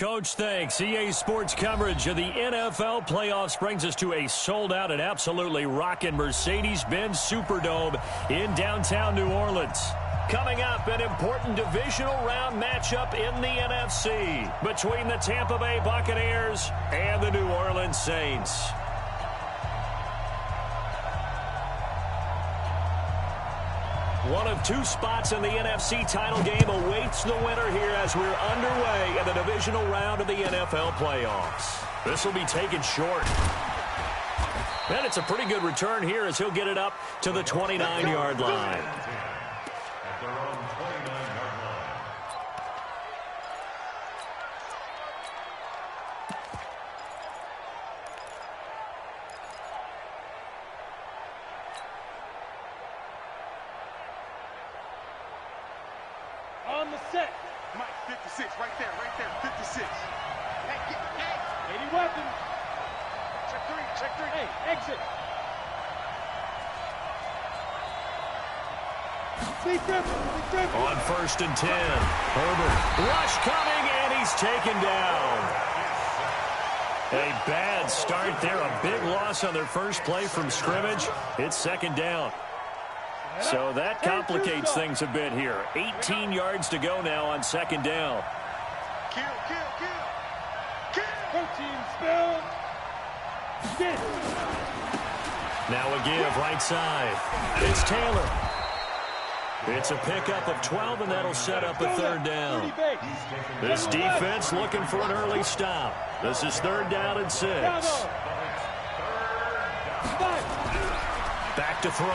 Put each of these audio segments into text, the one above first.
Coach. Thanks. EA Sports coverage of the NFL playoffs brings us to a sold-out and absolutely rocking Mercedes-Benz Superdome in downtown New Orleans. Coming up, an important divisional round matchup in the NFC between the Tampa Bay Buccaneers and the New Orleans Saints. One of two spots in the NFC title game awaits the winner here as we're underway in the divisional round of the NFL playoffs. This will be taken short. And it's a pretty good return here as he'll get it up to the 29-yard line. On the set. Mike, 56, right there, 56. Hey, hey. 80 weapon. Check three. Hey, exit. On 1st and 10. Herbert. Rush coming, and he's taken down. A bad start there. A big loss on their first play from scrimmage. It's 2nd down. So that complicates things a bit here. 18 yards to go now on 2nd down. Kill. 13, spell. Now a give right side. It's Taylor. It's a pickup of 12, and that'll set up a 3rd down. This defense looking for an early stop. This is 3rd down and 6. Back to throw.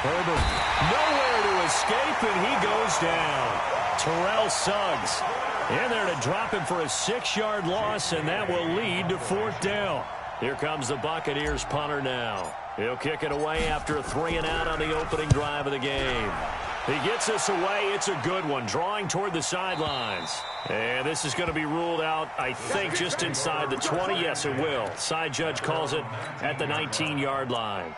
Herbert nowhere to escape, and he goes down. Terrell Suggs in there to drop him for a 6-yard loss, and that will lead to 4th down. Here comes the Buccaneers punter now. He'll kick it away after a 3-and-out on the opening drive of the game. He gets this away. It's a good one, drawing toward the sidelines. And this is going to be ruled out, I think, just inside the 20. Yes, it will. Side judge calls it at the 19-yard line.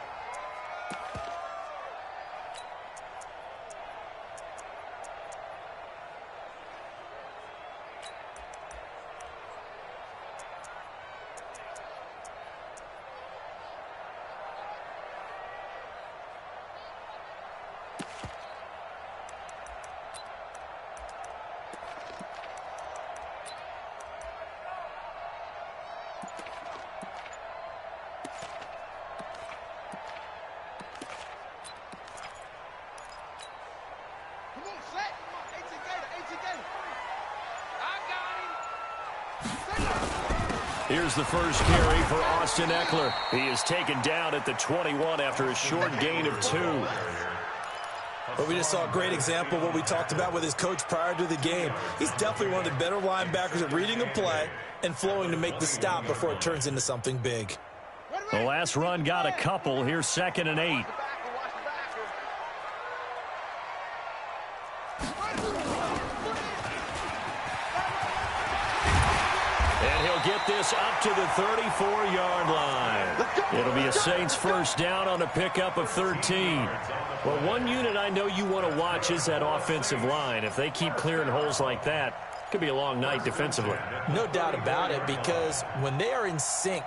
Here's the first carry for Austin Eckler. He is taken down at the 21 after a short gain of 2. But we just saw a great example of what we talked about with his coach prior to the game. He's definitely one of the better linebackers at reading a play and flowing to make the stop before it turns into something big. The last run got a couple. Here's 2nd and 8. Get this up to the 34-yard line. It'll be a Saints 1st down on a pickup of 13. Well, one unit I know you want to watch is that offensive line. If they keep clearing holes like that, it could be a long night defensively. No doubt about it, because when they are in sync,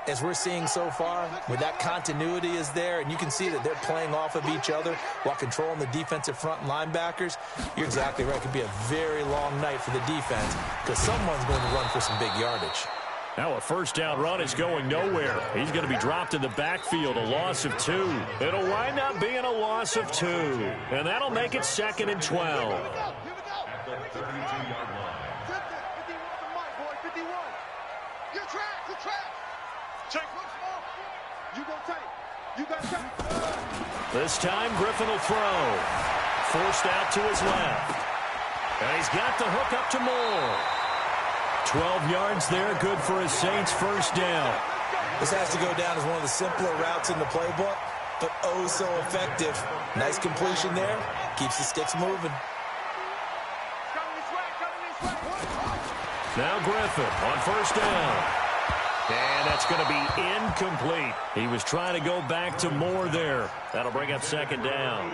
as we're seeing so far, where that continuity is there, and you can see that they're playing off of each other while controlling the defensive front linebackers, you're exactly right. It could be a very long night for the defense because someone's going to run for some big yardage. Now a 1st down run is going nowhere. He's going to be dropped in the backfield, a loss of 2. It'll wind up being a loss of 2, and that'll make it 2nd and 12. This time, Griffin will throw. Forced out to his left. And he's got the hook up to Moore. 12 yards there, good for a Saints 1st down. This has to go down as one of the simpler routes in the playbook, but oh so effective. Nice completion there. Keeps the sticks moving. Now Griffin on 1st down. And that's going to be incomplete. He was trying to go back to Moore there. That'll bring up 2nd down.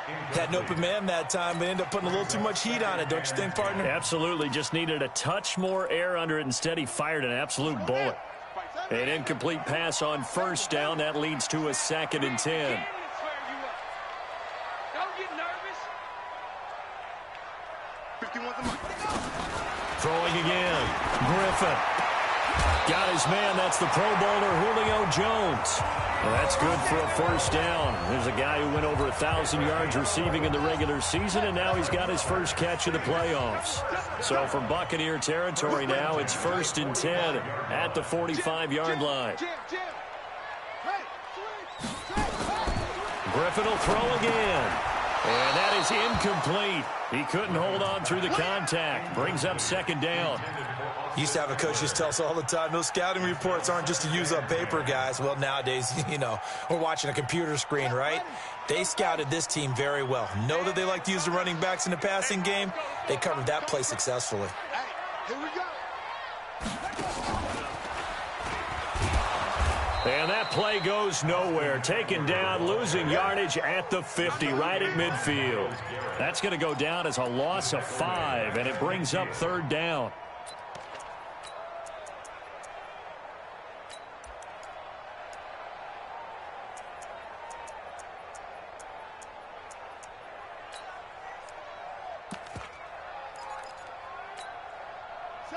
Had an open man that time, but ended up putting a little too much heat on it, don't you think, partner? Absolutely. Just needed a touch more air under it. Instead, he fired an absolute bullet. An incomplete pass on first down. That leads to a 2nd and 10. Throwing again. Griffin. Got his man. That's the Pro Bowler, Julio Jones. Well, that's good for a first down. There's a guy who went over 1,000 yards receiving in the regular season, and now he's got his first catch of the playoffs. So from Buccaneer territory now, it's 1st and 10 at the 45-yard line. Griffin will throw again. And that is incomplete. He couldn't hold on through the contact. Brings up 2nd down. Used to have a coach just tell us all the time, those scouting reports aren't just to use up paper, guys. Well, nowadays, you know, we're watching a computer screen, right? They scouted this team very well. Know that they like to use the running backs in the passing game. They covered that play successfully. Here we go. And that play goes nowhere. Taken down, losing yardage at the 50, right at midfield. That's going to go down as a loss of 5, and it brings up 3rd down.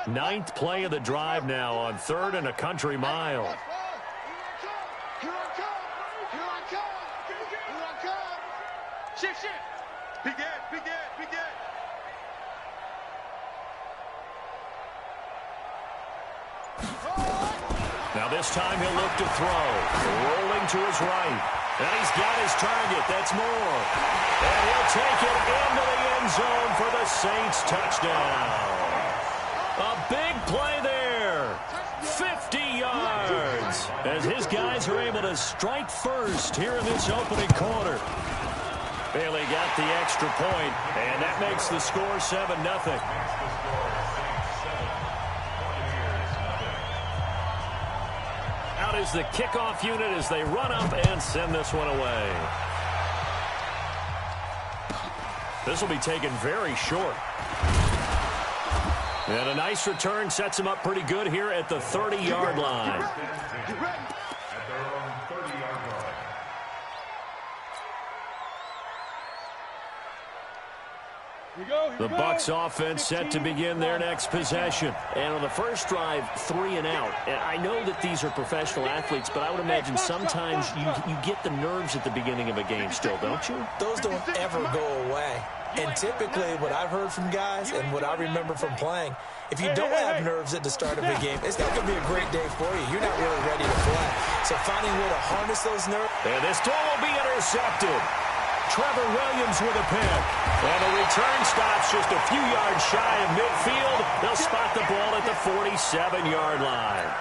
Ninth play of the drive now on 3rd and a country mile. Here I come. Here I come. Here I come. Shift. Begin. Now this time he'll look to throw. Rolling to his right. And he's got his target. That's Moore. And he'll take it into the end zone for the Saints touchdown. A big play there. 50 yards. As his guys are able to strike first here in this opening quarter. Bailey got the extra point, and that makes the score 7-0. Out is the kickoff unit as they run up and send this one away. This will be taken very short. And a nice return sets him up pretty good here at the 30-yard line. The Bucs offense set to begin their next possession. And on the first drive, 3 and out. And I know that these are professional athletes, but I would imagine sometimes you get the nerves at the beginning of a game still, don't you? Those don't ever go away. And typically what I've heard from guys and what I remember from playing, if you don't have nerves at the start of a game, it's not going to be a great day for you. You're not really ready to play. So finding a way to harness those nerves. And this throw will be intercepted. Trevor Williams with a pick. And the return stops just a few yards shy of midfield. They'll spot the ball at the 47-yard line.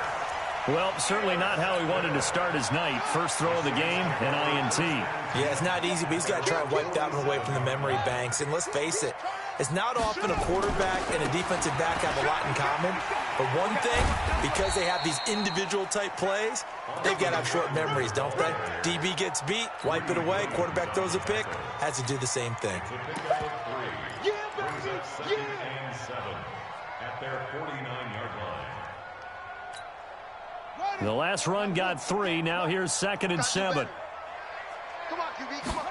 Well, certainly not how he wanted to start his night. First throw of the game, an INT. Yeah, it's not easy, but he's got to try and wipe that one away from the memory banks. And let's face it, it's not often a quarterback and a defensive back have a lot in common. But one thing, because they have these individual type plays, they've got to have short memories, don't they? DB gets beat, wipe it away, quarterback throws a pick, has to do the same thing. Yeah, baby. Yeah. At their 49-yard line. The last run got 3. Now here's 2nd and 7. Come on, QB, come on.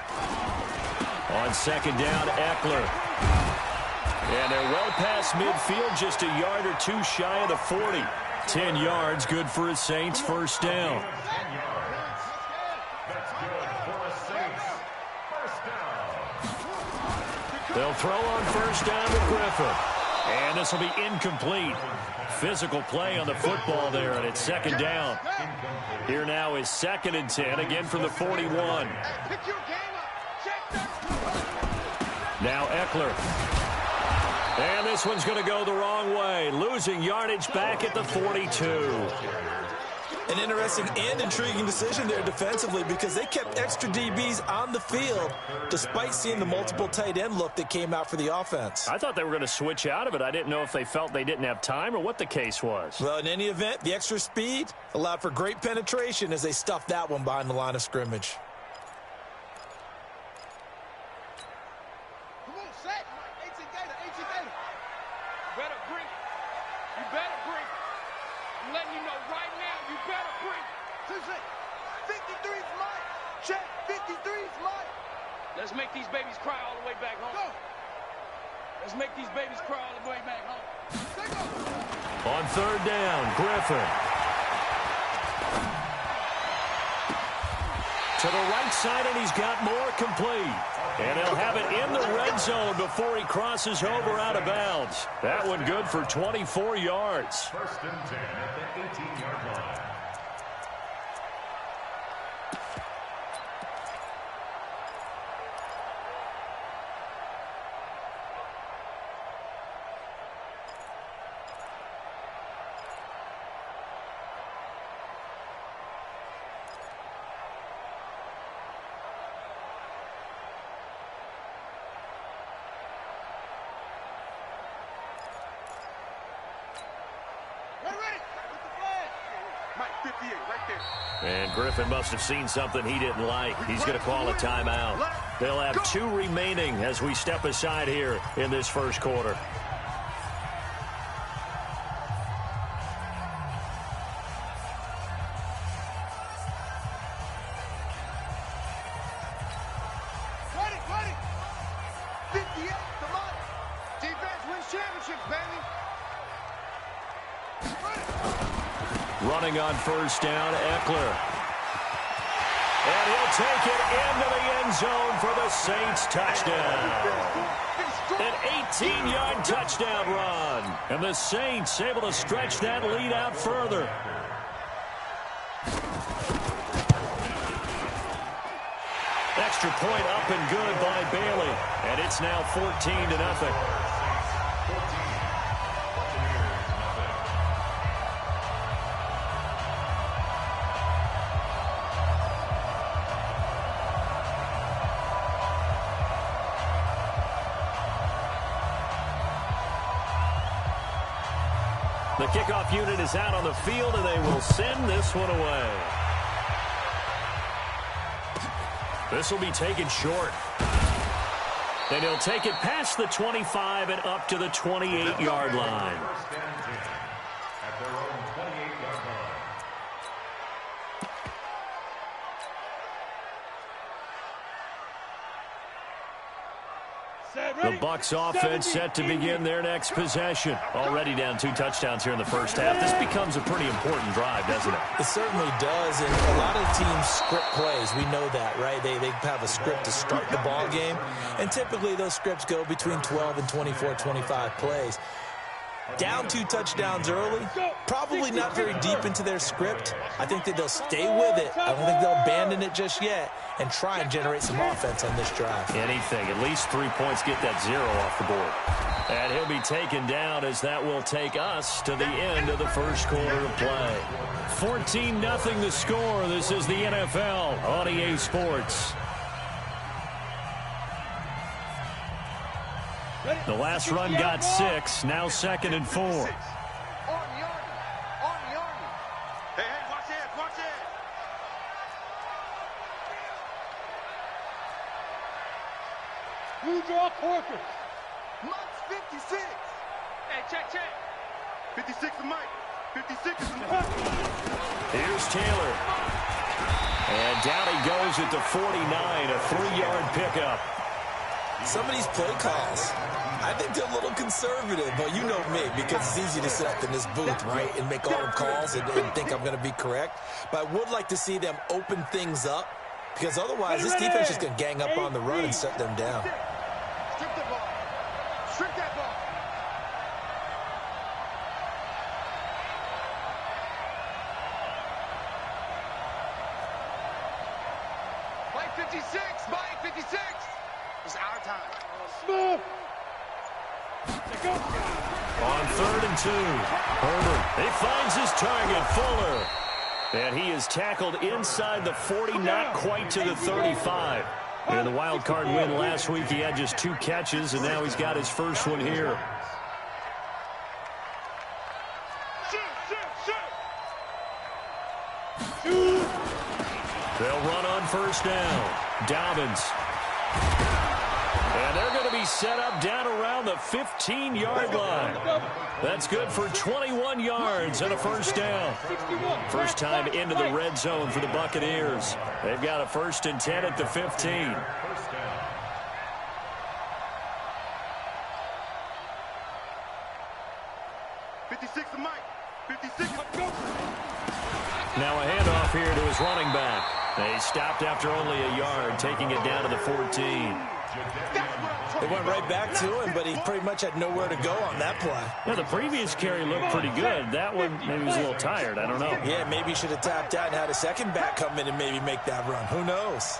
On 2nd down, Eckler. And they're well past midfield, just a yard or 2 shy of the 40. 10 yards, good for a Saints first down. That's good for the Saints. First down. They'll throw on first down to Griffin. And this will be incomplete. Physical play on the football there, and it's 2nd down. Here now is 2nd and 10, again from the 41. Now Eckler. And this one's going to go the wrong way. Losing yardage back at the 42. An interesting and intriguing decision there defensively because they kept extra DBs on the field despite seeing the multiple tight end look that came out for the offense. I thought they were going to switch out of it. I didn't know if they felt they didn't have time or what the case was. Well, in any event, the extra speed allowed for great penetration as they stuffed that one behind the line of scrimmage. better bring it. You better bring it. I'm letting you know right now, you better bring it. 53's mine. Check, 53's mine. Let's make these babies cry all the way back home. Go. Let's make these babies cry all the way back home. On third down, Griffin. To the right side, and he's got more complete. And he'll have it in the red zone before he crosses over out of bounds. That one good for 24 yards. First and 10 at the 18-yard line. And Griffin must have seen something he didn't like. He's going to call a timeout. They'll have 2 remaining as we step aside here in this first quarter. Ready. 58, come on. Defense wins championships, baby. Running on first down, Eckler. And he'll take it into the end zone for the Saints touchdown. An 18-yard touchdown run. And the Saints able to stretch that lead out further. Extra point up and good by Bailey. And it's now 14-0. The kickoff unit is out on the field, and they will send this one away. This will be taken short. And he'll take it past the 25 and up to the 28-yard line. At their own 28-yard line. The Bucs offense set to begin their next possession. Already down 2 touchdowns here in the first half. This becomes a pretty important drive, doesn't it? It certainly does, and a lot of teams script plays. We know that, right? They have a script to start the ball game, and typically those scripts go between 12 and 24, 25 plays. Down 2 touchdowns early, probably not very deep into their script. I think that they'll stay with it. I don't think they'll abandon it just yet and try and generate some offense on this drive. Anything, at least 3 points, get that 0 off the board. And he'll be taken down as that will take us to the end of the first quarter of play. 14-0 the score. This is the NFL on EA Sports. The last run got 6, now 2nd and 4. On the army. Hey, watch it. Who draw Corker? Mike's 56. Hey, check. 56 is Mike. 56 is Mike. Here's Taylor. And down he goes at the 49, a 3-yard pickup. Some of these play calls, I think they're a little conservative, but you know me, because it's easy to sit up in this booth, right, and make all the calls and think I'm going to be correct. But I would like to see them open things up, because otherwise this defense is going to gang up on the run and shut them down. Strip that ball. Strip that ball. Mike 56. Mike 56. It's our time. Smooth. On 3rd and 2, Herbert, he finds his target, Fuller. And he is tackled inside the 40, not quite to the 35. In the wild card win last week, he had just 2 catches, and now he's got his first one here. They'll run on first down. Dobbins. And they're going to be He's set up down around the 15-yard line. That's good for 21 yards and a first down. First time into the red zone for the Buccaneers. They've got a 1st and 10 at the 15. Now a handoff here to his running back. They stopped after only a yard, taking it down to the 14. They went right back to him, but he pretty much had nowhere to go on that play. Yeah, the previous carry looked pretty good. That one, maybe was a little tired. I don't know. Yeah, maybe he should have tapped out and had a second back come in and maybe make that run. Who knows?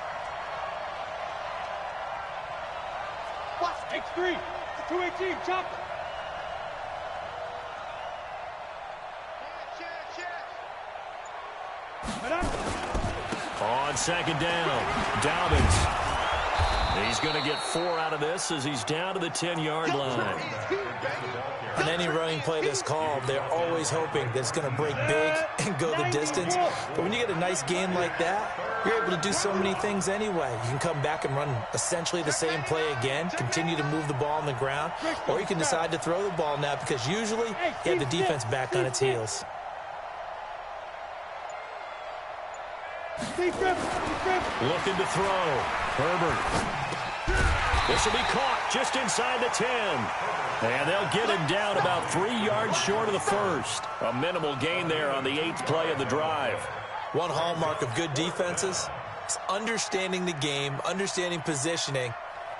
Watch X3. 218, chopper. On second down, Dobbins. He's going to get 4 out of this as he's down to the 10-yard line. On any running play that's called, they're always hoping that it's going to break big and go the distance. But when you get a nice gain like that, you're able to do so many things anyway. You can come back and run essentially the same play again, continue to move the ball on the ground, or you can decide to throw the ball now because usually you have the defense back on its heels. Looking to throw. Herbert. This will be caught just inside the 10. And they'll get him down about 3 yards short of the first. A minimal gain there on the 8th play of the drive. One hallmark of good defenses is understanding the game, understanding positioning,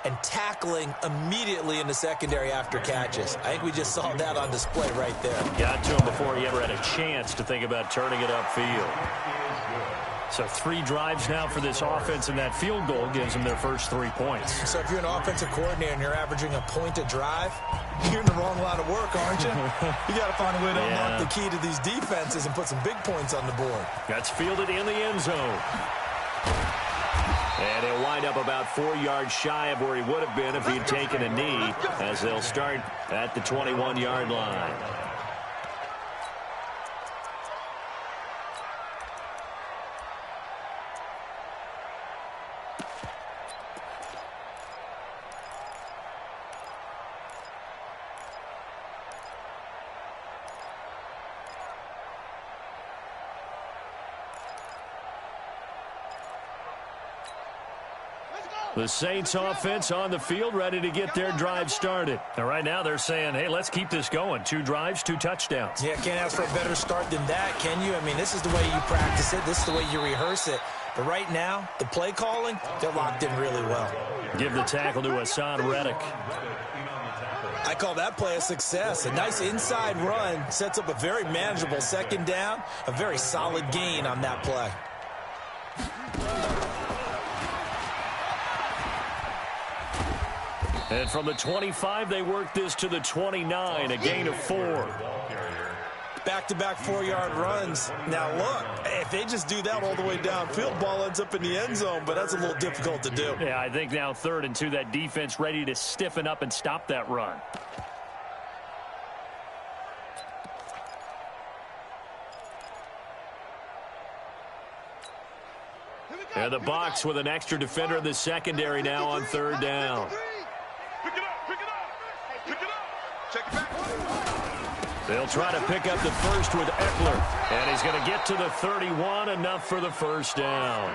and tackling immediately in the secondary after catches. I think we just saw that on display right there. Got to him before he ever had a chance to think about turning it upfield. So 3 drives now for this offense, and that field goal gives them their first 3 points. So if you're an offensive coordinator and you're averaging a point a drive, you're in the wrong line of work, aren't you? You got to find a way to unlock the key to these defenses and put some big points on the board. That's fielded in the end zone. And he'll wind up about 4 yards shy of where he would have been if he'd taken a knee, as they'll start at the 21-yard line. The Saints offense on the field, ready to get their drive started. And right now they're saying, hey, let's keep this going. 2 drives, 2 touchdowns. Yeah, can't ask for a better start than that, can you? I mean, this is the way you practice it. This is the way you rehearse it. But right now, the play calling, they're locked in really well. Give the tackle to Hassan Reddick. I call that play a success. A nice inside run sets up a very manageable second down, a very solid gain on that play. And from the 25, they work this to the 29, a gain of 4. Back-to-back 4-yard runs. Now, look, if they just do that all the way downfield, ball ends up in the end zone, but that's a little difficult to do. Yeah, I think now 3rd and 2, that defense ready to stiffen up and stop that run. And the Bucs with an extra defender in the secondary now on 3rd down. They'll try to pick up the first with Eckler. And he's going to get to the 31, enough for the first down.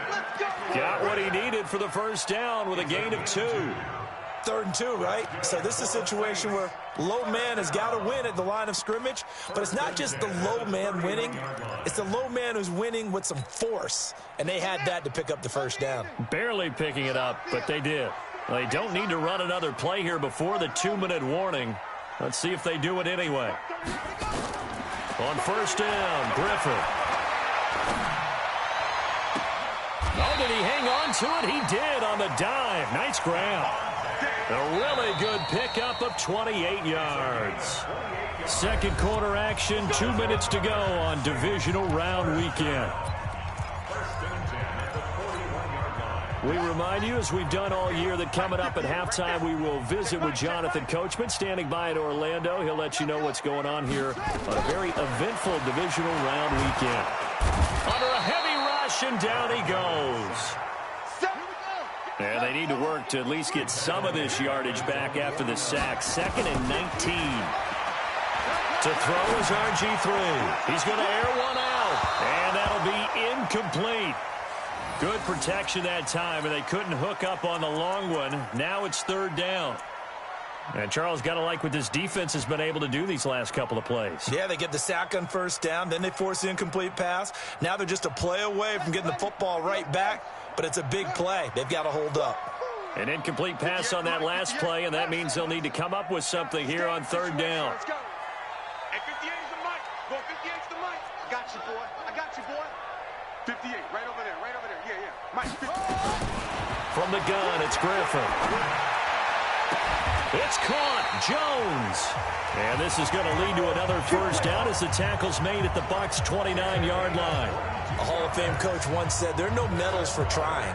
Got what he needed for the first down with a gain of 2. 3rd and 2, right? So this is a situation where low man has got to win at the line of scrimmage, but it's not just the low man winning. It's the low man who's winning with some force, and they had that to pick up the first down. Barely picking it up, but they did. They don't need to run another play here before the 2-minute warning. Let's see if they do it anyway. On first down, Griffith. Oh, did he hang on to it? He did on the dive. Nice grab. A really good pickup of 28 yards. Second quarter action, 2 minutes to go on divisional round weekend. We remind you, as we've done all year, that coming up at halftime, we will visit with Jonathan Coachman, standing by in Orlando. He'll let you know what's going on here on a very eventful divisional round weekend. Under a heavy rush, and down he goes. And they need to work to at least get some of this yardage back after the sack. 2nd and 19. To throw is RG3. He's going to air one out. And that'll be incomplete. Good protection that time, and they couldn't hook up on the long one. Now it's 3rd down. And Charles, got to like what this defense has been able to do these last couple of plays. Yeah, they get the sack on 1st down, then they force the incomplete pass. Now they're just a play away from getting the football right back, but it's a big play. They've got to hold up. An incomplete pass on that last play, and that means they'll need to come up with something here on 3rd down. Hey, 58's the mic. Go, 58's the mic. I got you, boy. I got you, boy. 58, right over there, right over there. Yeah, yeah. Mike, 50. From the gun, it's Griffin. It's caught. Jones. And this is going to lead to another 1st down as the tackle's made at the Bucs' 29-yard line. A Hall of Fame coach once said, there are no medals for trying.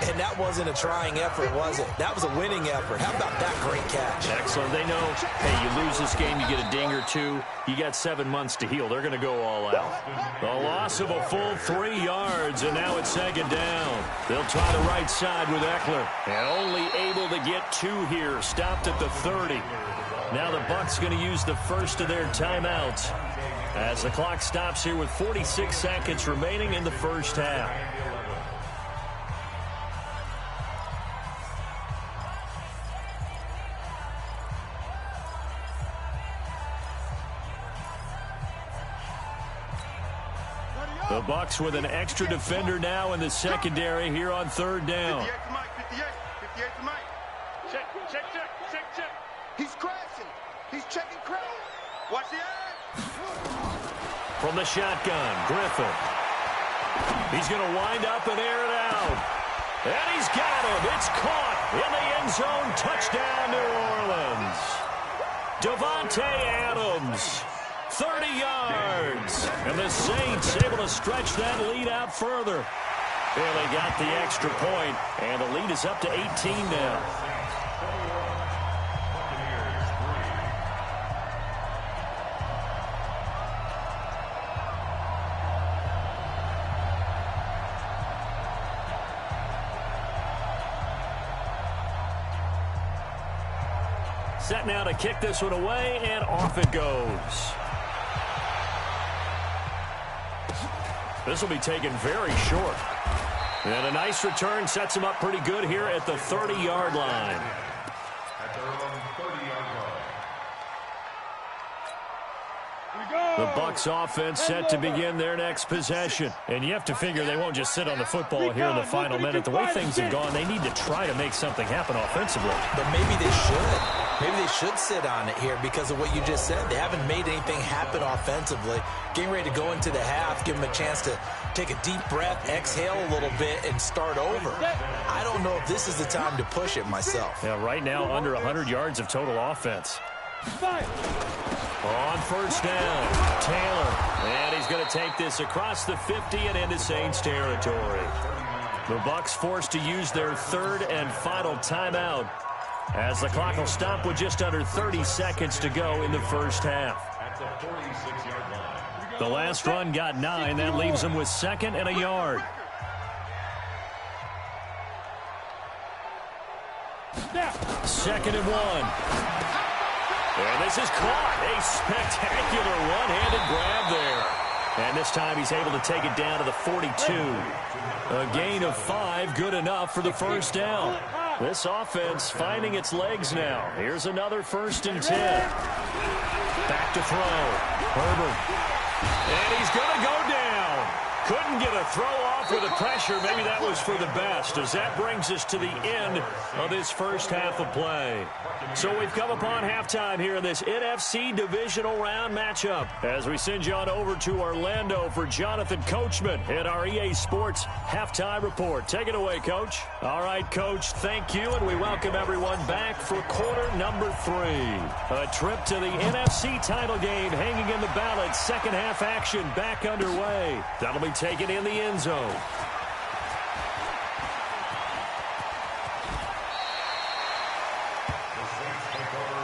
And that wasn't a trying effort, was it? That was a winning effort. How about that great catch? Excellent. They know, hey, you lose this game, you get a ding or two. You got 7 months to heal. They're going to go all out. A loss of a full 3 yards, and now it's 2nd down. They'll try the right side with Eckler. And only able to get 2 here. Stopped at the 30. Now the Bucs going to use the first of their timeouts as the clock stops here with 46 seconds remaining in the 1st half. The Bucs with an extra defender now in the secondary here on 3rd down. 58 to Mike, 58. 58 to Mike. Check, check, check, check, check. He's crashing. He's checking crash. Watch the edge. From the shotgun, Griffin. He's going to wind up and air it out. And he's got him. It's caught in the end zone. Touchdown, New Orleans. Devontae Adams. 30 yards. And the Saints able to stretch that lead out further. And they got the extra point, and the lead is up to 18 now. Set now to kick this one away, and off it goes. This will be taken very short. And a nice return sets him up pretty good here at the 30-yard line. At their own 30-yard line. The Bucs offense set to begin their next possession. And you have to figure they won't just sit on the football here in the final minute. The way things have gone, they need to try to make something happen offensively. But maybe they should. Maybe they should sit on it here because of what you just said. They haven't made anything happen offensively. Getting ready to go into the half, give them a chance to take a deep breath, exhale a little bit, and start over. I don't know if this is the time to push it myself. Yeah, right now under 100 yards of total offense. On 1st down, Taylor. And he's going to take this across the 50 and into Saints territory. The Bucs forced to use their 3rd and final timeout as the clock will stop with just under 30 seconds to go in the 1st half. At the 46-yard line. The last run got 9. That leaves them with 2nd and a yard. Second and 1. And this is caught. A spectacular one-handed grab there. And this time he's able to take it down to the 42. A gain of 5, good enough for the 1st down. This offense finding its legs now. Here's another 1st and 10. Back to throw. Herbert. And he's going to go down. Couldn't get a throw off with the pressure. Maybe that was for the best, as that brings us to the end of this 1st half of play. So we've come upon halftime here in this NFC divisional round matchup as we send you on over to Orlando for Jonathan Coachman at our EA Sports Halftime Report. Take it away, Coach. All right, Coach, thank you, and we welcome everyone back for quarter number 3. A trip to the NFC title game hanging in the balance. 2nd half action back underway. That'll be taken in the end zone.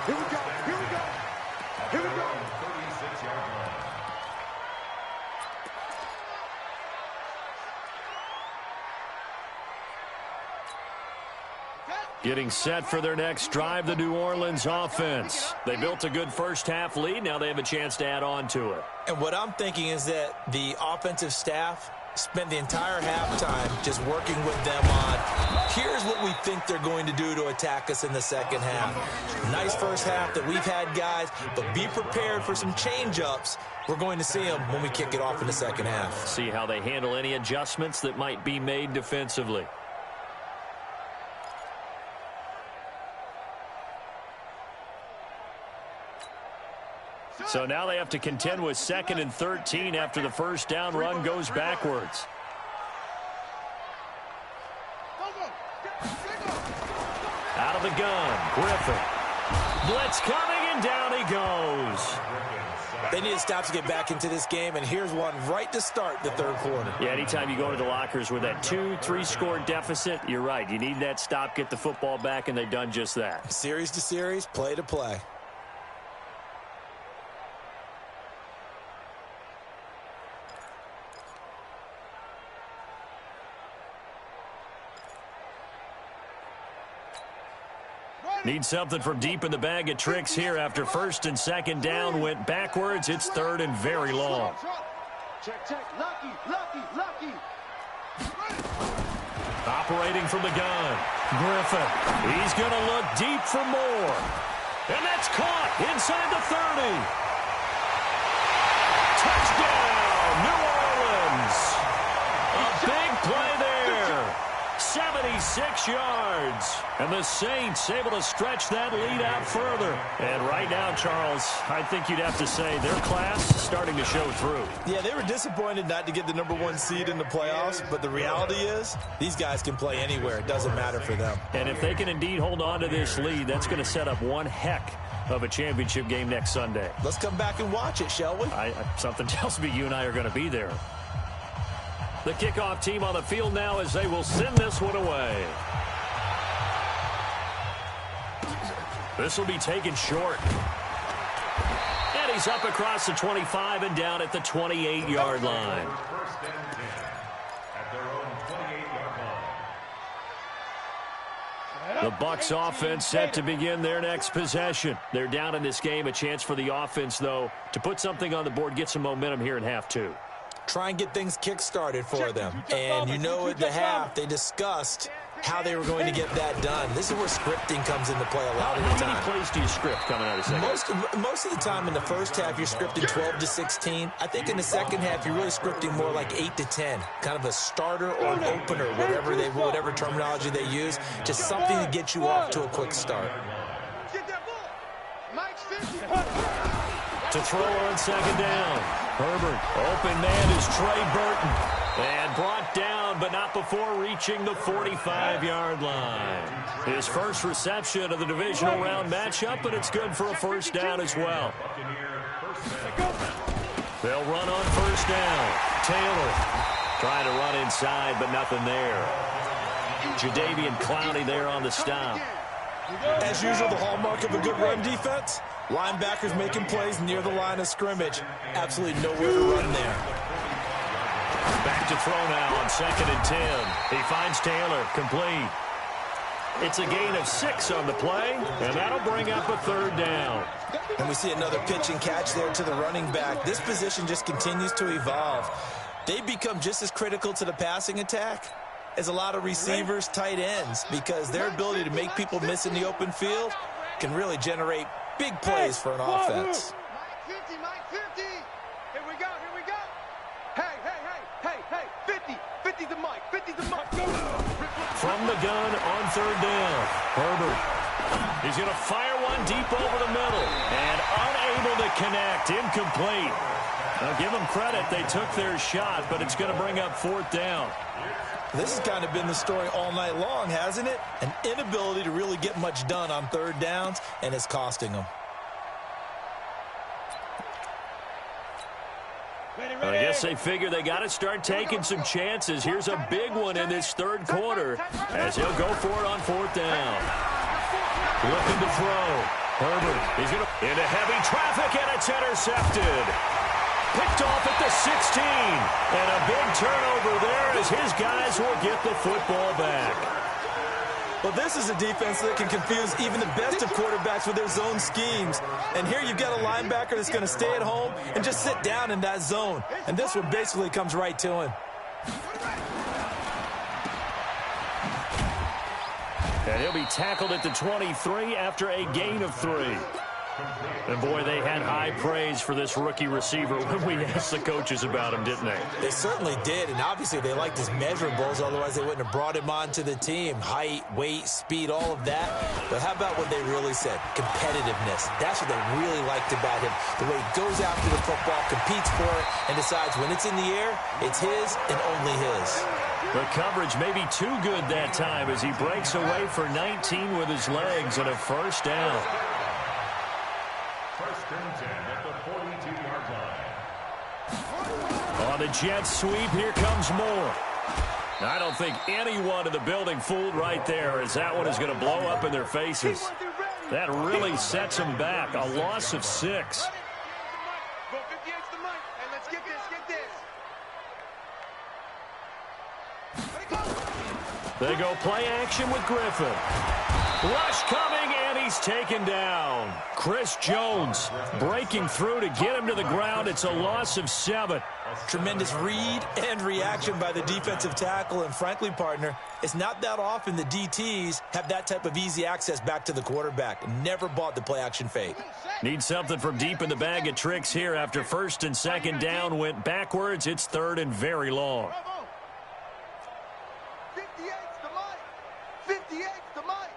Here we go. Here we go. Here we go. 36-yard line. Getting set for their next drive, the New Orleans offense. They built a good first-half lead. Now they have a chance to add on to it. And what I'm thinking is that the offensive staff spent the entire halftime just working with them on, here's what we think they're going to do to attack us in the second half. Nice first half that we've had, guys, but be prepared for some change-ups. We're going to see them when we kick it off in the second half. See how they handle any adjustments that might be made defensively. So now they have to contend with 2nd and 13 after the first down run goes backwards. Out of the gun, Griffin. Blitz coming, and down he goes. They need to stop to get back into this game, and here's one right to start the third quarter. Yeah, anytime you go to the lockers with that 2-3 score deficit, you're right. You need that stop, get the football back, and they've done just that. Series to series, play to play. Need something from deep in the bag of tricks here after 1st and 2nd down went backwards. It's 3rd and very long. Check, check. Lucky. Operating from the gun, Griffin. He's going to look deep for more. And that's caught inside the 30. Touchdown, New Orleans. A big play there. 76 yards. And the Saints able to stretch that lead out further. And right now, Charles, I think you'd have to say their class is starting to show through. Yeah, they were disappointed not to get the #1 seed in the playoffs, but the reality is these guys can play anywhere. It doesn't matter for them. And if they can indeed hold on to this lead, that's going to set up one heck of a championship game next Sunday. Let's come back and watch it, shall we? Something tells me you and I are going to be there. The kickoff team on the field now as they will send this one away. This will be taken short. And he's up across the 25 and down at the 28-yard line. First and 10 at their own 28-yard line. The Bucs offense set to begin their next possession. They're down in this game. A chance for the offense, though, to put something on the board, get some momentum here in half two. Try and get things kick-started for them. And you know at the half, they discussed how they were going to get that done. This is where scripting comes into play a lot of the time. How many plays do you script coming out of the second? Most of the time in the first half, you're scripting 12 to 16. I think in the second half, you're really scripting more like 8 to 10. Kind of a starter or an opener, whatever terminology they use. Just something to get you off to a quick start. To throw on second down. Herbert, open man is Trey Burton. And brought down, but not before reaching the 45-yard line. His first reception of the divisional round matchup, but it's good for a first down as well. They'll run on first down. Taylor trying to run inside, but nothing there. Jadeveon Clowney there on the stop. As usual, the hallmark of a good run defense, linebackers making plays near the line of scrimmage. Absolutely nowhere to run there. Back to throw now on 2nd and 10. He finds Taylor, complete. It's a gain of 6 on the play, and that'll bring up a third down. And we see another pitch and catch there to the running back. This position just continues to evolve. They become just as critical to the passing attack as a lot of receivers, tight ends, because their ability to make people miss in the open field can really generate big plays for an offense. Mike 50. Here we go. Hey. 50's the mic. From the gun on third down, Herbert. He's going to fire one deep over the middle and unable to connect, incomplete. Now give them credit, they took their shot, but it's going to bring up 4th down. This has kind of been the story all night long, hasn't it? An inability to really get much done on third downs, and it's costing them. I guess they figure they got to start taking some chances. Here's a big one in this third quarter as he'll go for it on 4th down. Looking to throw. Herbert, he's going to into heavy traffic, and it's intercepted. Picked off at the 16. And a big turnover there as his guys will get the football back. Well, this is a defense that can confuse even the best of quarterbacks with their zone schemes. And here you've got a linebacker that's going to stay at home and just sit down in that zone. And this one basically comes right to him. And he'll be tackled at the 23 after a gain of 3. And, boy, they had high praise for this rookie receiver when we asked the coaches about him, didn't they? They certainly did, and obviously they liked his measurables, otherwise they wouldn't have brought him onto the team. Height, weight, speed, all of that. But how about what they really said? Competitiveness. That's what they really liked about him. The way he goes after the football, competes for it, and decides when it's in the air, it's his and only his. The coverage may be too good that time as he breaks away for 19 with his legs and a first down. First and 10 at the 42-yard line. On the jet sweep, here comes Moore. I don't think anyone in the building fooled right there, as that one is going to blow up in their faces. That really sets them back. A loss of 6. Go 58's the mic. Hey, let's get this, get this. They go play action with Griffin. Rush coming, and he's taken down. Chris Jones breaking through to get him to the ground. It's a loss of 7. Tremendous read and reaction by the defensive tackle. And frankly, partner, it's not that often the DTs have that type of easy access back to the quarterback. Never bought the play action fake. Need something from deep in the bag of tricks here after first and second down went backwards. It's third and very long. 58's the mic. 58's the mic.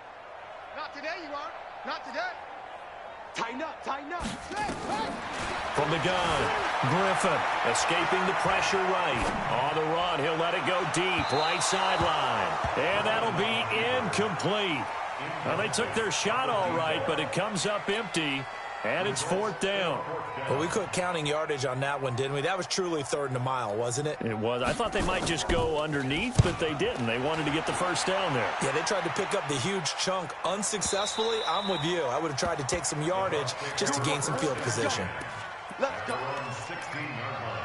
Not today, you are. Not today. Tighten up, tighten up. From the gun, Griffin escaping the pressure right. On the run, he'll let it go deep, right sideline. And that'll be incomplete. Well, they took their shot all right, but it comes up empty, and it's fourth down. Well, we quit counting yardage on that one, didn't we? That was truly third and a mile, wasn't it? It was. I thought they might just go underneath, but they didn't. They wanted to get the first down there. Yeah, they tried to pick up the huge chunk unsuccessfully. I'm with you. I would have tried to take some yardage just to gain some field position. Let's go. 16-yard line.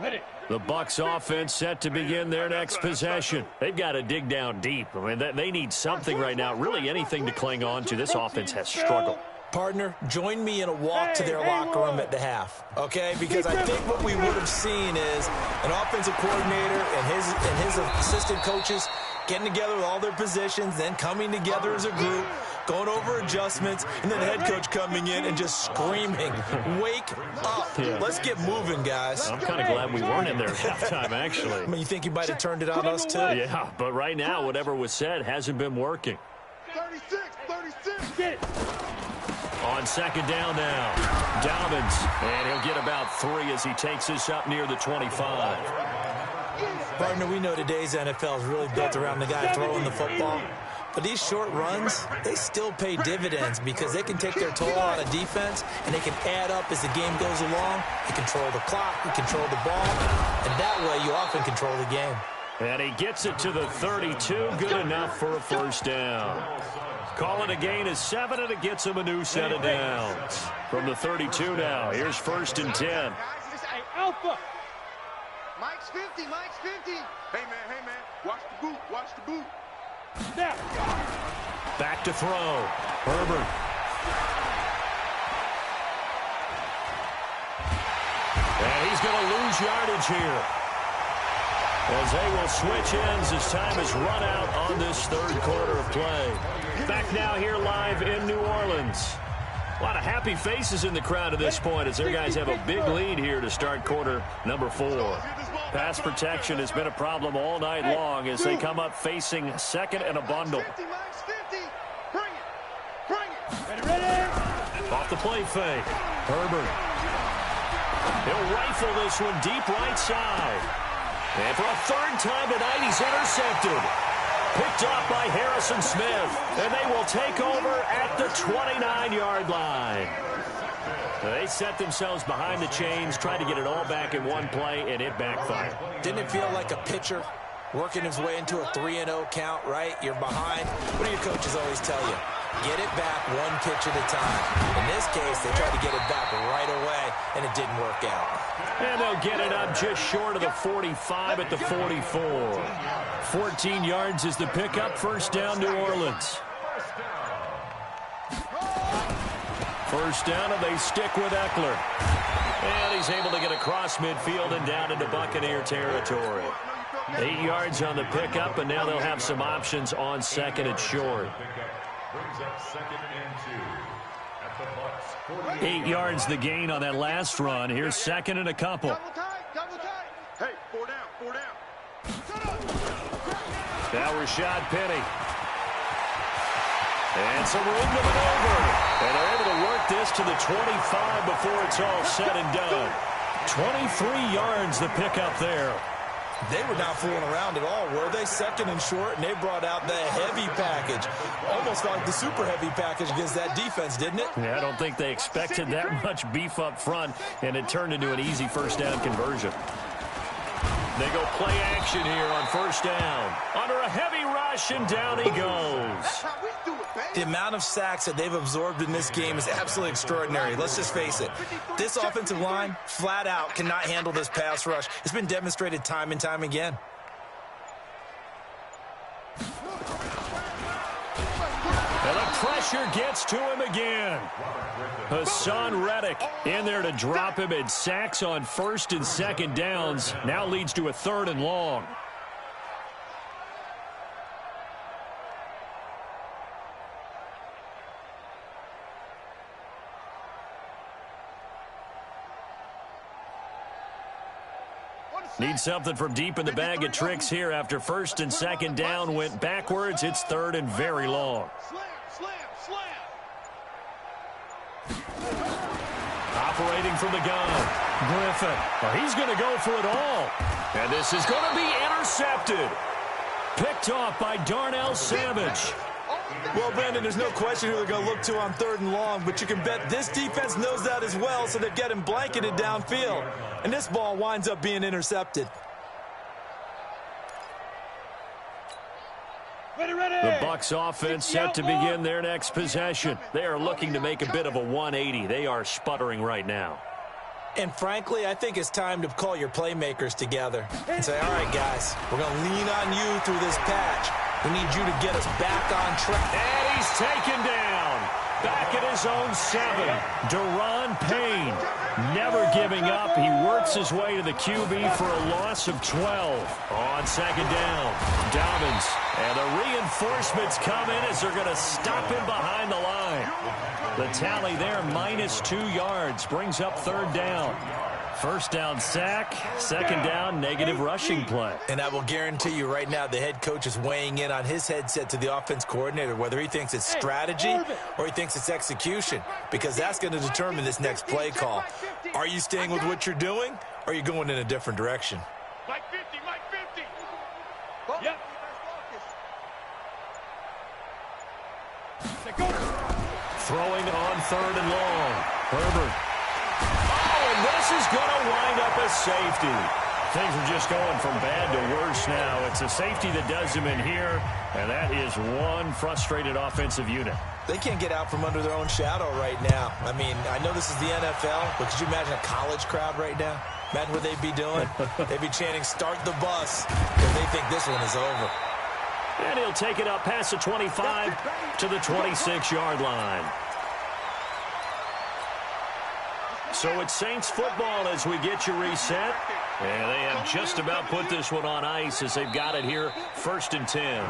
Ready. The Bucs offense set to begin their next possession. They've got to dig down deep. I mean, they need something right now, really anything to cling on to. This offense has struggled. Partner, join me in a walk to their locker room at the half, okay? Because I think what we would have seen is an offensive coordinator and his assistant coaches getting together with all their positions, then coming together as a group, going over adjustments, and then the head coach coming in and just screaming, wake up. Yeah. Let's get moving, guys. I'm kind of glad we weren't in there at halftime, actually. I mean, you think you might have turned it on us, too? Yeah, but right now, whatever was said hasn't been working. 36. Get it. On second down now, Dobbins, and he'll get about 3 as he takes this up near the 25. Partner, we know today's NFL is really built around the guy throwing the football. But these short runs, they still pay dividends because they can take their toll on a defense and they can add up as the game goes along. You control the clock, you control the ball, and that way you often control the game. And he gets it to the 32, good enough for a first down. Call it a gain of 7, and it gets him a new set of downs. From the 32 now, here's first and 10. Guys, this ain't alpha. Mike's 50, Mike's 50. Hey, man, watch the boot, watch the boot. Snap. Back to throw. Herbert. And he's going to lose yardage here, as they will switch ends as time is run out on this third quarter of play. Back now here live in New Orleans. A lot of happy faces in the crowd at this point as their guys have a big lead here to start quarter number 4. Pass protection has been a problem all night long as they come up facing second and a bundle. 50, Mike's 50. Bring it. Ready. Off the play fake. Herbert. He'll rifle this one deep right side. And for a third time tonight, he's intercepted. Picked off by Harrison Smith. And they will take over at the 29-yard line. They set themselves behind the chains, tried to get it all back in one play, and it backfired. Didn't it feel like a pitcher working his way into a 3-0 count, right? You're behind. What do your coaches always tell you? Get it back one pitch at a time. In this case, they tried to get it back right away, and it didn't work out. And they'll get it up just short of the 45 at the 44. 14 yards is the pickup. First down, New Orleans. First down, and they stick with Eckler. And he's able to get across midfield and down into Buccaneer territory. 8 yards on the pickup, and now they'll have some options on second and short. 8 yards the gain on that last run. Here's second and a couple. Hey, 4 down, 4 down. Now Rashad Penny. And some room to maneuver. And they're able to work this to the 25 before it's all said and done. 23 yards the pickup there. They were not fooling around at all, were they? Second and short, and they brought out the heavy package. Almost like the super heavy package against that defense, didn't it? Yeah, I don't think they expected that much beef up front, and it turned into an easy first down conversion. They go play action here on first down. Under a heavy rush, and down he goes. The amount of sacks that they've absorbed in this game is absolutely extraordinary. Let's just face it. This offensive line, flat out, cannot handle this pass rush. It's been demonstrated time and time again. And the pressure gets to him again. Hassan Reddick in there to drop him, and sacks on first and second downs. Now leads to a third and long. Need something from deep in the bag of tricks here after first and second down went backwards. It's third and very long. Operating from the gun, Griffin. Well, he's going to go for it all. And this is going to be intercepted. Picked off by Darnell Savage. Well, Brandon, there's no question who they're going to look to on third and long, but you can bet this defense knows that as well, so they're getting blanketed downfield. And this ball winds up being intercepted. The Bucs offense set to begin their next possession. They are looking to make a bit of a 180. They are sputtering right now. And frankly, I think it's time to call your playmakers together and say, all right, guys, we're going to lean on you through this patch. We need you to get us back on track. And he's taken down. Back at his own 7. Deron Payne never giving up. He works his way to the QB for a loss of 12. On second down, Dobbins. And the reinforcements come in as they're going to stop him behind the line. The tally there, -2 yards, brings up third down. First down sack, second down negative rushing play. And I will guarantee you right now the head coach is weighing in on his headset to the offense coordinator, whether he thinks it's strategy or he thinks it's execution, because that's going to determine this next play call. Are you staying with what you're doing, or are you going in a different direction? Mike 50, Mike 50. Yep. Throwing on third and long. Herbert. And this is going to wind up as safety. Things are just going from bad to worse now. It's a safety that does him in here, and that is one frustrated offensive unit. They can't get out from under their own shadow right now. I mean, I know this is the NFL, but could you imagine a college crowd right now? Imagine what they'd be doing. They'd be chanting, "Start the bus," because they think this one is over. And he'll take it up past the 25 to the 26-yard line. So it's Saints football as we get you reset. And they have just about put this one on ice as they've got it here, 1st and 10.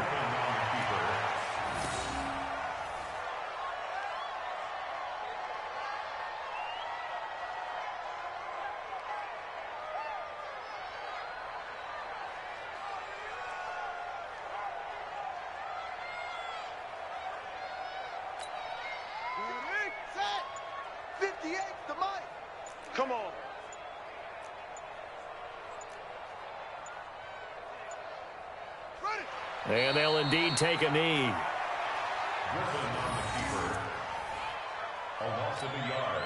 Come on. And they'll indeed take a knee. Griffin on the keeper. A loss of a yard.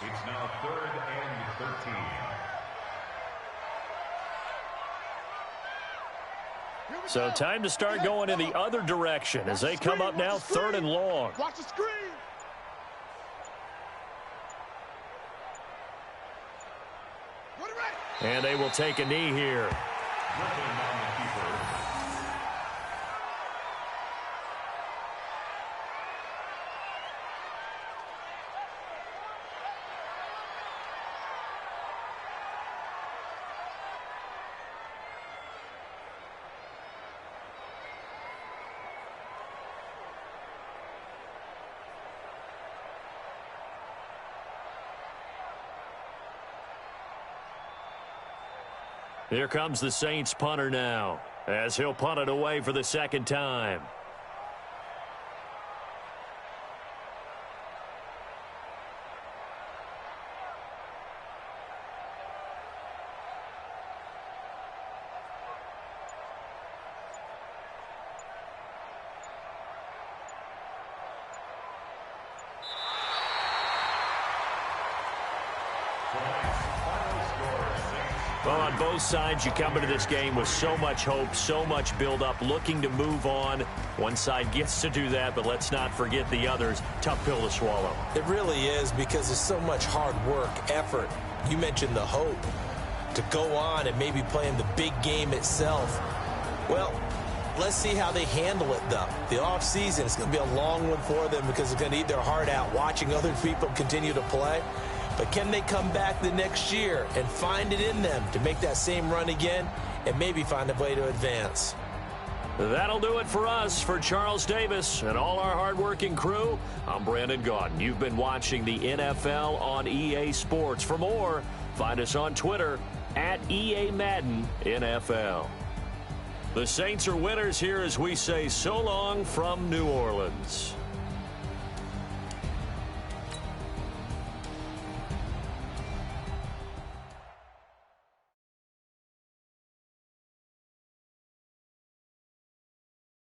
It's now 3rd and 13. So time to start going in the other direction as they come up now 3rd and long. Watch the screen. And they will take a knee here. Griffin on the keeper. Here comes the Saints punter now, as he'll punt it away for the second time. Well, on both sides, you come into this game with so much hope, so much build-up, looking to move on. One side gets to do that, but let's not forget the others. Tough pill to swallow. It really is, because there's so much hard work, effort. You mentioned the hope to go on and maybe play in the big game itself. Well, let's see how they handle it, though. The offseason is going to be a long one for them because they're going to eat their heart out watching other people continue to play. But can they come back the next year and find it in them to make that same run again and maybe find a way to advance? That'll do it for us. For Charles Davis and all our hardworking crew, I'm Brandon Gaudin. You've been watching the NFL on EA Sports. For more, find us on Twitter at EA Madden NFL. The Saints are winners here as we say so long from New Orleans.